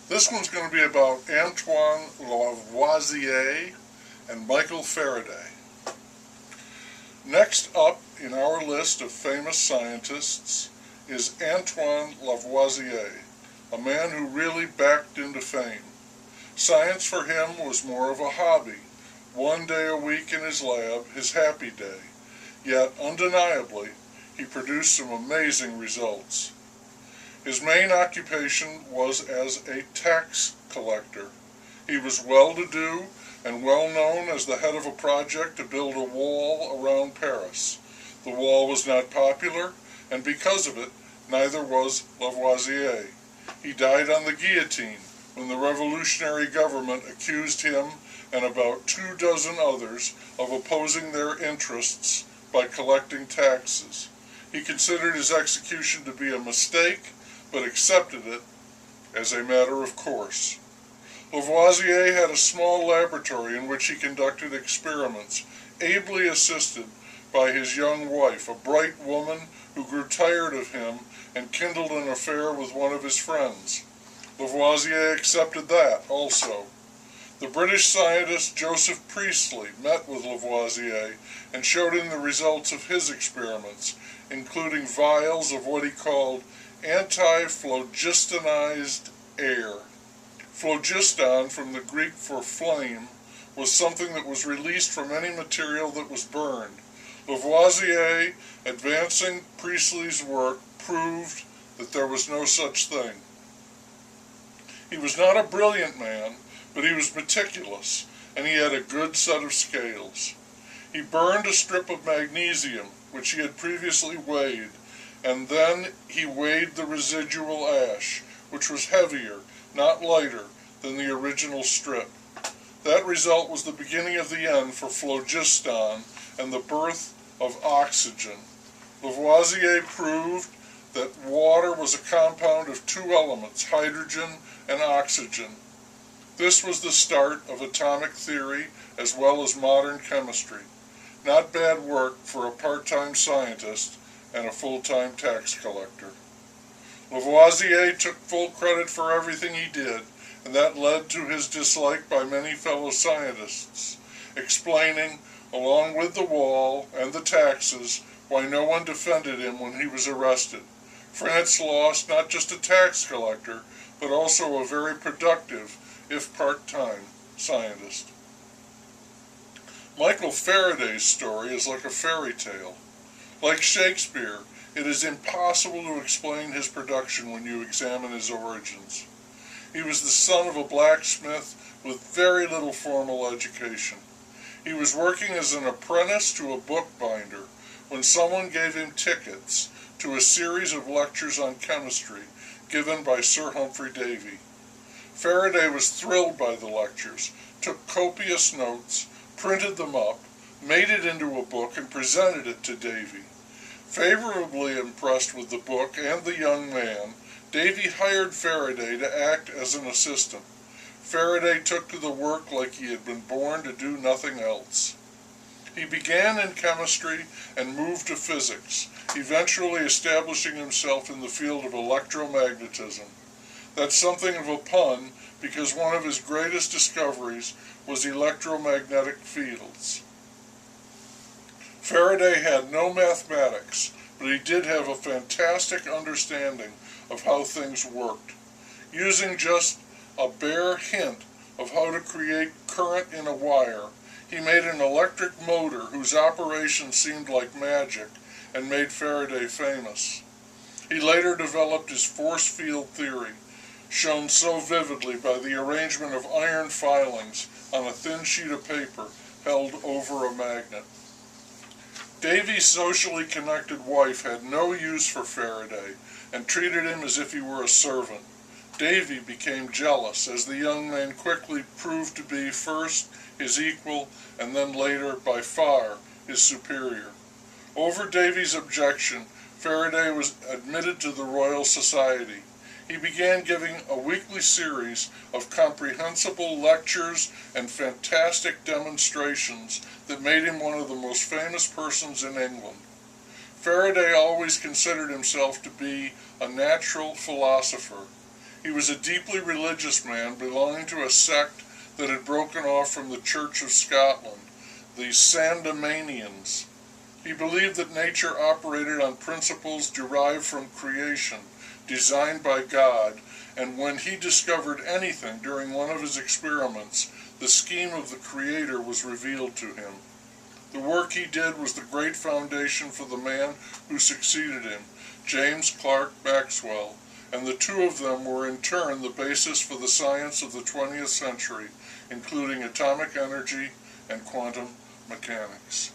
This one's going to be about Antoine Lavoisier and Michael Faraday. Next up in our list of famous scientists is Antoine Lavoisier, a man who really backed into fame. Science for him was more of a hobby, one day a week in his lab, his happy day. Yet, undeniably, he produced some amazing results. His main occupation was as a tax collector. He was well-to-do and well known as the head of a project to build a wall around Paris. The wall was not popular, and because of it, neither was Lavoisier. He died on the guillotine when the revolutionary government accused him and about 24 others of opposing their interests by collecting taxes. He considered his execution to be a mistake, but accepted it as a matter of course. Lavoisier had a small laboratory in which he conducted experiments, ably assisted by his young wife, a bright woman who grew tired of him and kindled an affair with one of his friends. Lavoisier accepted that also. The British scientist Joseph Priestley met with Lavoisier and showed him the results of his experiments, including vials of what he called anti-phlogistonized air. Phlogiston, from the Greek for flame, was something that was released from any material that was burned. Lavoisier, advancing Priestley's work, proved that there was no such thing. He was not a brilliant man, but he was meticulous, and he had a good set of scales. He burned a strip of magnesium, which he had previously weighed, and then he weighed the residual ash, which was heavier, not lighter, than the original strip. That result was the beginning of the end for phlogiston and the birth of oxygen. Lavoisier proved that water was a compound of two elements, hydrogen and oxygen. This was the start of atomic theory as well as modern chemistry. Not bad work for a part-time scientist and a full-time tax collector. Lavoisier took full credit for everything he did, and that led to his dislike by many fellow scientists, explaining, along with the wall and the taxes, why no one defended him when he was arrested. France lost not just a tax collector, but also a very productive, if part-time, scientist. Michael Faraday's story is like a fairy tale. Like Shakespeare, it is impossible to explain his production when you examine his origins. He was the son of a blacksmith with very little formal education. He was working as an apprentice to a bookbinder when someone gave him tickets to a series of lectures on chemistry given by Sir Humphrey Davy. Faraday was thrilled by the lectures, took copious notes, printed them up, made it into a book, and presented it to Davy. Favorably impressed with the book and the young man, Davy hired Faraday to act as an assistant. Faraday took to the work like he had been born to do nothing else. He began in chemistry and moved to physics, eventually establishing himself in the field of electromagnetism. That's something of a pun because one of his greatest discoveries was electromagnetic fields. Faraday had no mathematics, but he did have a fantastic understanding of how things worked. Using just a bare hint of how to create current in a wire, he made an electric motor whose operation seemed like magic and made Faraday famous. He later developed his force field theory, shown so vividly by the arrangement of iron filings on a thin sheet of paper held over a magnet. Davy's socially connected wife had no use for Faraday and treated him as if he were a servant. Davy became jealous as the young man quickly proved to be first his equal and then later by far his superior. Over Davy's objection, Faraday was admitted to the Royal Society. He began giving a weekly series of comprehensible lectures and fantastic demonstrations that made him one of the most famous persons in England. Faraday always considered himself to be a natural philosopher. He was a deeply religious man belonging to a sect that had broken off from the Church of Scotland, the Sandemanians. He believed that nature operated on principles derived from creation, designed by God, and when he discovered anything during one of his experiments, the scheme of the Creator was revealed to him. The work he did was the great foundation for the man who succeeded him, James Clerk Maxwell, and the two of them were in turn the basis for the science of the 20th century, including atomic energy and quantum mechanics.